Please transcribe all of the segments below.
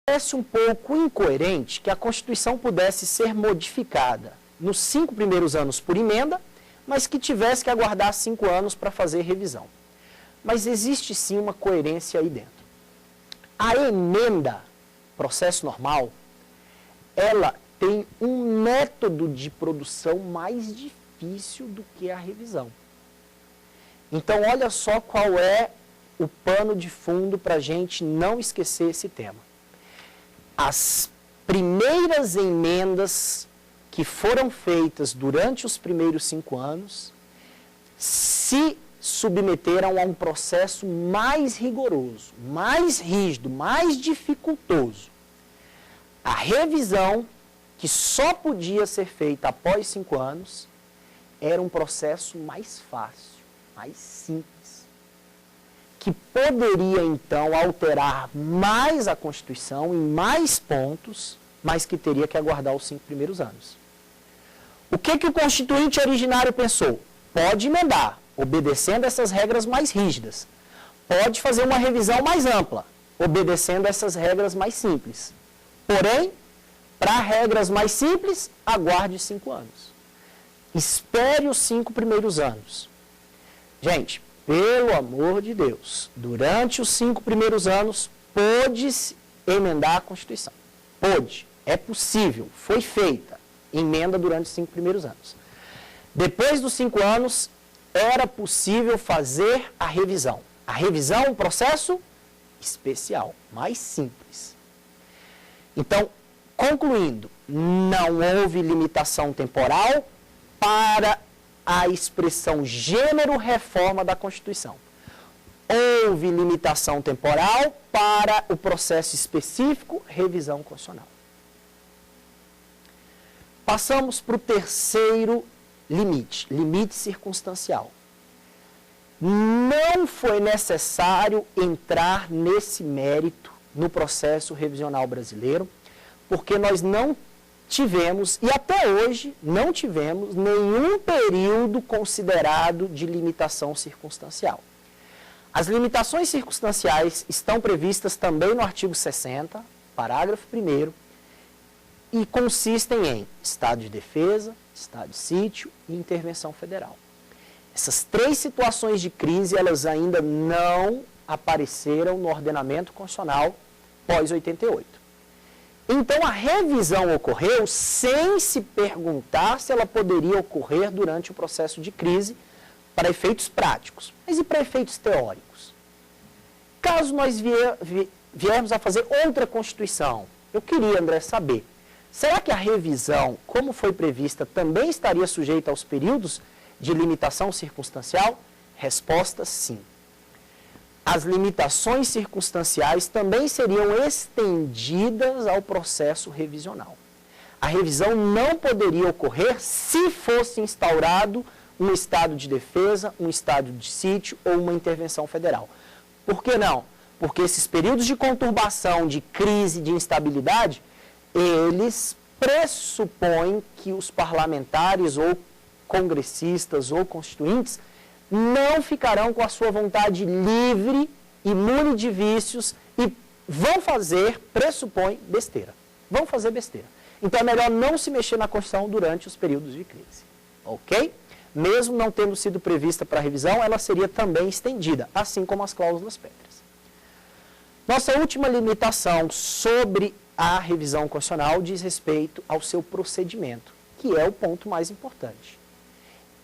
Parece um pouco incoerente que a Constituição pudesse ser modificada nos 5 primeiros anos por emenda, mas que tivesse que aguardar 5 anos para fazer revisão. Mas existe sim uma coerência aí dentro. A emenda, processo normal, ela tem um método de produção mais difícil do que a revisão. Então, olha só qual é o pano de fundo para a gente não esquecer esse tema. As primeiras emendas que foram feitas durante os primeiros 5 anos se submeteram a um processo mais rigoroso, mais rígido, mais dificultoso. A revisão, que só podia ser feita após 5 anos, era um processo mais fácil, mais simples, que poderia, então, alterar mais a Constituição em mais pontos, mas que teria que aguardar os 5 primeiros anos. O que o Constituinte originário pensou? Pode emendar, obedecendo essas regras mais rígidas. Pode fazer uma revisão mais ampla, obedecendo essas regras mais simples. Porém, para regras mais simples, aguarde 5 anos. Espere os 5 primeiros anos. Gente, pelo amor de Deus, durante os 5 primeiros anos, pôde-se emendar a Constituição. Pôde, é possível, foi feita emenda durante os 5 primeiros anos. Depois dos 5 anos, era possível fazer a revisão. A revisão é um processo especial, mais simples. Então, concluindo, não houve limitação temporal para a expressão gênero reforma da Constituição. Houve limitação temporal para o processo específico revisão constitucional. Passamos para o terceiro limite, limite circunstancial. Não foi necessário entrar nesse mérito no processo revisional brasileiro, porque nós não tivemos, e até hoje não tivemos, nenhum período considerado de limitação circunstancial. As limitações circunstanciais estão previstas também no artigo 60, parágrafo 1º, e consistem em estado de defesa, estado de sítio e intervenção federal. Essas 3 situações de crise, elas ainda não apareceram no ordenamento constitucional pós-88. Então, a revisão ocorreu sem se perguntar se ela poderia ocorrer durante o processo de crise para efeitos práticos. Mas e para efeitos teóricos? Caso nós viermos a fazer outra Constituição, eu queria, André, saber, será que a revisão, como foi prevista, também estaria sujeita aos períodos de limitação circunstancial? Resposta, sim. As limitações circunstanciais também seriam estendidas ao processo revisional. A revisão não poderia ocorrer se fosse instaurado um estado de defesa, um estado de sítio ou uma intervenção federal. Por que não? Porque esses períodos de conturbação, de crise, de instabilidade, eles pressupõem que os parlamentares ou congressistas ou constituintes não ficarão com a sua vontade livre, imune de vícios e vão fazer, pressupõe, besteira. Vão fazer besteira. Então é melhor não se mexer na Constituição durante os períodos de crise. Ok? Mesmo não tendo sido prevista para revisão, ela seria também estendida, assim como as cláusulas pétreas. Nossa última limitação sobre a revisão constitucional diz respeito ao seu procedimento, que é o ponto mais importante.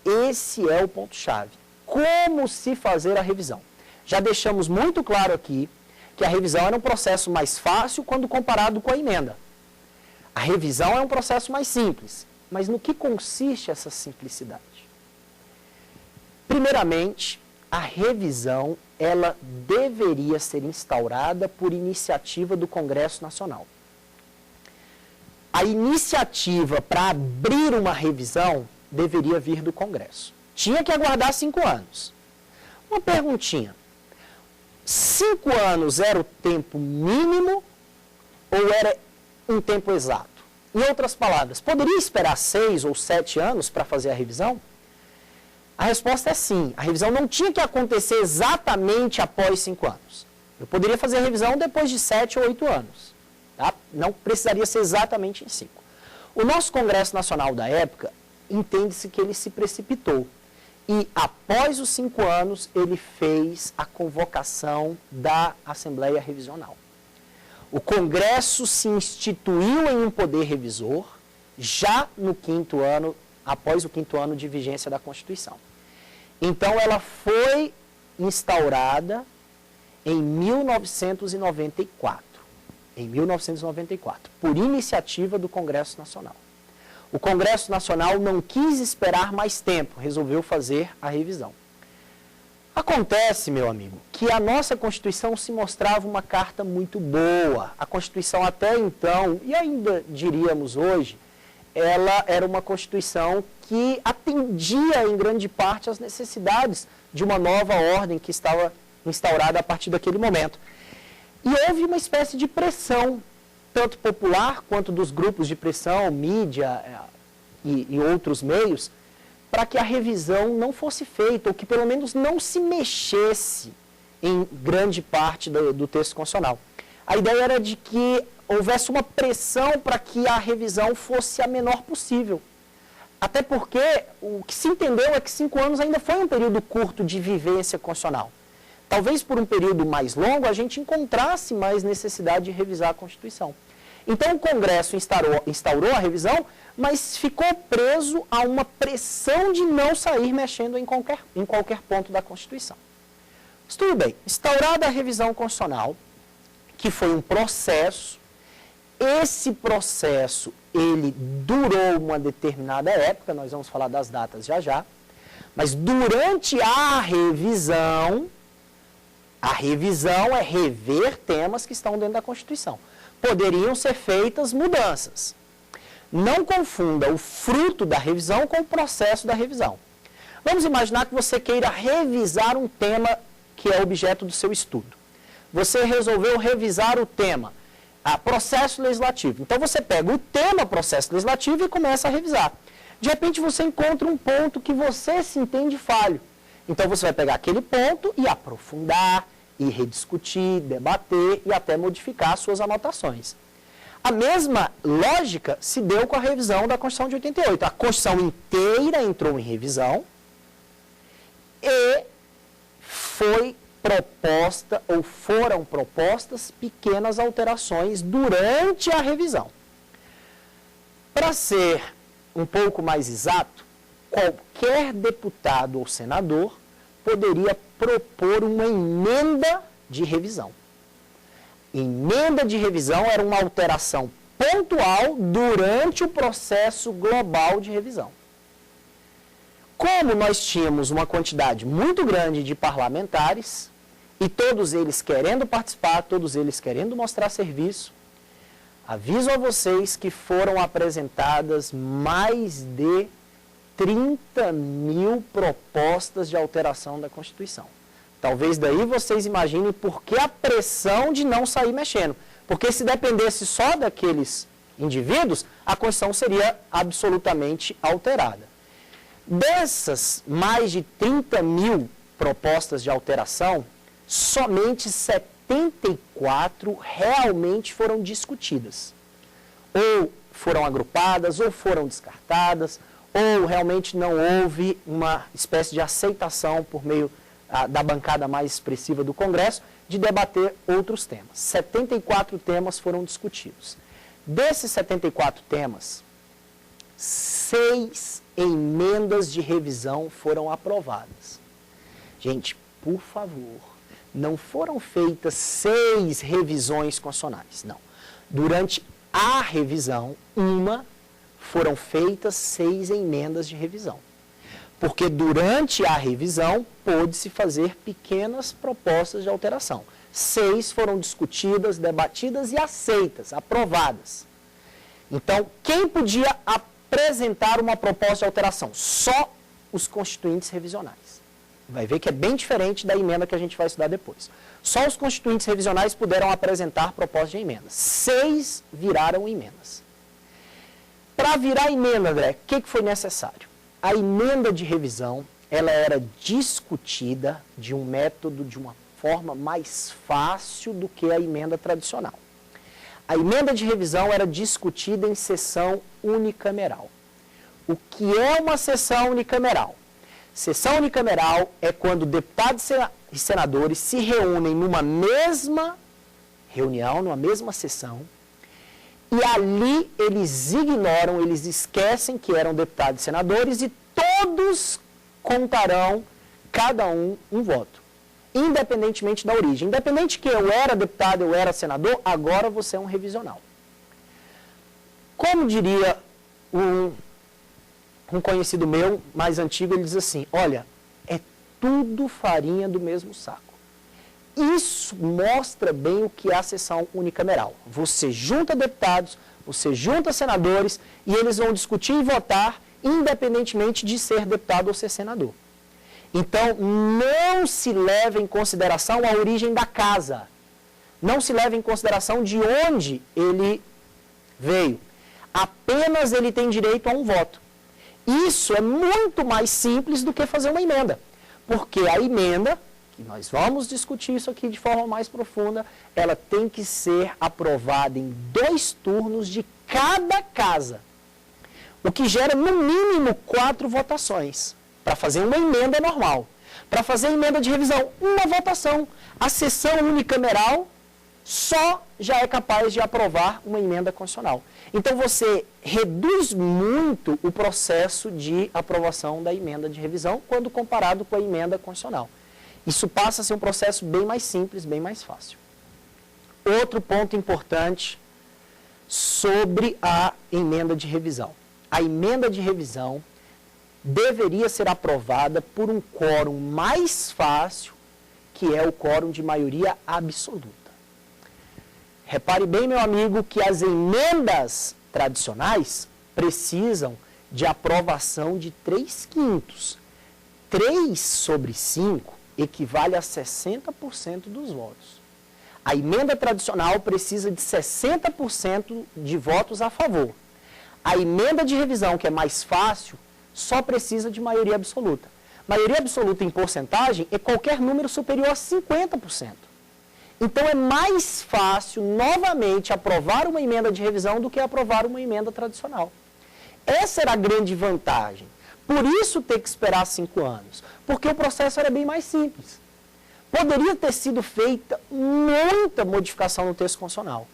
Esse é o ponto-chave. Como se fazer a revisão? Já deixamos muito claro aqui que a revisão era um processo mais fácil quando comparado com a emenda. A revisão é um processo mais simples. Mas no que consiste essa simplicidade? Primeiramente, a revisão ela deveria ser instaurada por iniciativa do Congresso Nacional. A iniciativa para abrir uma revisão deveria vir do Congresso. Tinha que aguardar 5 anos. Uma perguntinha. 5 anos era o tempo mínimo ou era um tempo exato? Em outras palavras, poderia esperar 6 ou 7 anos para fazer a revisão? A resposta é sim. A revisão não tinha que acontecer exatamente após 5 anos. Eu poderia fazer a revisão depois de 7 ou 8 anos. Tá? Não precisaria ser exatamente em 5. O nosso Congresso Nacional da época, entende-se que ele se precipitou. E após os 5 anos, ele fez a convocação da Assembleia Revisional. O Congresso se instituiu em um poder revisor já no 5º ano, após o 5º ano de vigência da Constituição. Então, ela foi instaurada em 1994. Em 1994, por iniciativa do Congresso Nacional. O Congresso Nacional não quis esperar mais tempo, resolveu fazer a revisão. Acontece, meu amigo, que a nossa Constituição se mostrava uma carta muito boa. A Constituição até então, e ainda diríamos hoje, ela era uma Constituição que atendia em grande parte às necessidades de uma nova ordem que estava instaurada a partir daquele momento. E houve uma espécie de pressão, tanto popular quanto dos grupos de pressão, mídia e outros meios, para que a revisão não fosse feita, ou que pelo menos não se mexesse em grande parte do texto constitucional. A ideia era de que houvesse uma pressão para que a revisão fosse a menor possível. Até porque o que se entendeu é que 5 anos ainda foi um período curto de vivência constitucional. Talvez por um período mais longo a gente encontrasse mais necessidade de revisar a Constituição. Então o Congresso instaurou a revisão, mas ficou preso a uma pressão de não sair mexendo em qualquer ponto da Constituição. Mas tudo bem, instaurada a revisão constitucional, que foi um processo, esse processo ele durou uma determinada época, nós vamos falar das datas já já, mas durante a revisão é rever temas que estão dentro da Constituição. Poderiam ser feitas mudanças. Não confunda o fruto da revisão com o processo da revisão. Vamos imaginar que você queira revisar um tema que é objeto do seu estudo. Você resolveu revisar o tema processo legislativo. Então você pega o tema processo legislativo e começa a revisar. De repente você encontra um ponto que você se entende falho. Então você vai pegar aquele ponto e aprofundar, e rediscutir, debater e até modificar suas anotações. A mesma lógica se deu com a revisão da Constituição de 88. A Constituição inteira entrou em revisão e foi proposta ou foram propostas pequenas alterações durante a revisão. Para ser um pouco mais exato, qualquer deputado ou senador poderia propor uma emenda de revisão. Emenda de revisão era uma alteração pontual durante o processo global de revisão. Como nós tínhamos uma quantidade muito grande de parlamentares, e todos eles querendo participar, todos eles querendo mostrar serviço, aviso a vocês que foram apresentadas mais de 30.000 propostas de alteração da Constituição. Talvez daí vocês imaginem por que a pressão de não sair mexendo. Porque se dependesse só daqueles indivíduos, a Constituição seria absolutamente alterada. Dessas mais de 30.000 propostas de alteração, somente 74 realmente foram discutidas. Ou foram agrupadas, ou foram descartadas, ou realmente não houve uma espécie de aceitação por meio da bancada mais expressiva do Congresso de debater outros temas. 74 temas foram discutidos. Desses 74 temas, 6 emendas de revisão foram aprovadas. Gente, por favor, não foram feitas 6 revisões constitucionais, não. Durante a revisão, foram feitas 6 emendas de revisão. Porque durante a revisão, pôde-se fazer pequenas propostas de alteração. 6 foram discutidas, debatidas e aceitas, aprovadas. Então, quem podia apresentar uma proposta de alteração? Só os constituintes revisionais. Vai ver que é bem diferente da emenda que a gente vai estudar depois. Só os constituintes revisionais puderam apresentar propostas de emendas. 6 viraram emendas. Para virar emenda, André, o que foi necessário? A emenda de revisão, ela era discutida de um método, de uma forma mais fácil do que a emenda tradicional. A emenda de revisão era discutida em sessão unicameral. O que é uma sessão unicameral? Sessão unicameral é quando deputados e senadores se reúnem numa mesma reunião, numa mesma sessão, e ali eles ignoram, eles esquecem que eram deputados e senadores e todos contarão, cada um voto, independentemente da origem. Independente que eu era deputado, eu era senador, agora você é um revisional. Como diria um conhecido meu, mais antigo, ele diz assim, olha, é tudo farinha do mesmo saco. Isso mostra bem o que é a sessão unicameral. Você junta deputados, você junta senadores e eles vão discutir e votar independentemente de ser deputado ou ser senador. Então, não se leva em consideração a origem da casa. Não se leva em consideração de onde ele veio. Apenas ele tem direito a um voto. Isso é muito mais simples do que fazer uma emenda. Porque a emenda, que nós vamos discutir isso aqui de forma mais profunda, ela tem que ser aprovada em 2 turnos de cada casa. O que gera, no mínimo, 4 votações. Para fazer uma emenda normal. Para fazer a emenda de revisão, uma votação. A sessão unicameral só já é capaz de aprovar uma emenda constitucional. Então, você reduz muito o processo de aprovação da emenda de revisão quando comparado com a emenda constitucional. Isso passa a ser um processo bem mais simples, bem mais fácil. Outro ponto importante sobre a emenda de revisão. A emenda de revisão deveria ser aprovada por um quórum mais fácil, que é o quórum de maioria absoluta. Repare bem, meu amigo, que as emendas tradicionais precisam de aprovação de 3/5. 3/5 equivale a 60% dos votos. A emenda tradicional precisa de 60% de votos a favor. A emenda de revisão, que é mais fácil, só precisa de maioria absoluta. Maioria absoluta em porcentagem é qualquer número superior a 50%. Então, é mais fácil, novamente, aprovar uma emenda de revisão do que aprovar uma emenda tradicional. Essa era a grande vantagem. Por isso, ter que esperar 5 anos. Porque o processo era bem mais simples. Poderia ter sido feita muita modificação no texto constitucional.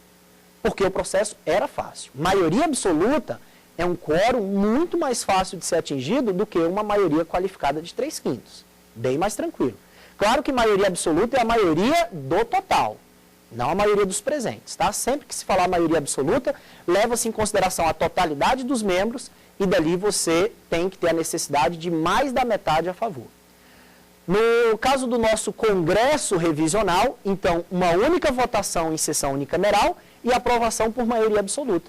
Porque o processo era fácil. Maioria absoluta é um quórum muito mais fácil de ser atingido do que uma maioria qualificada de 3/5. Bem mais tranquilo. Claro que maioria absoluta é a maioria do total, não a maioria dos presentes, tá? Sempre que se falar maioria absoluta, leva-se em consideração a totalidade dos membros e dali você tem que ter a necessidade de mais da metade a favor. No caso do nosso Congresso Revisional, então, uma única votação em sessão unicameral e aprovação por maioria absoluta.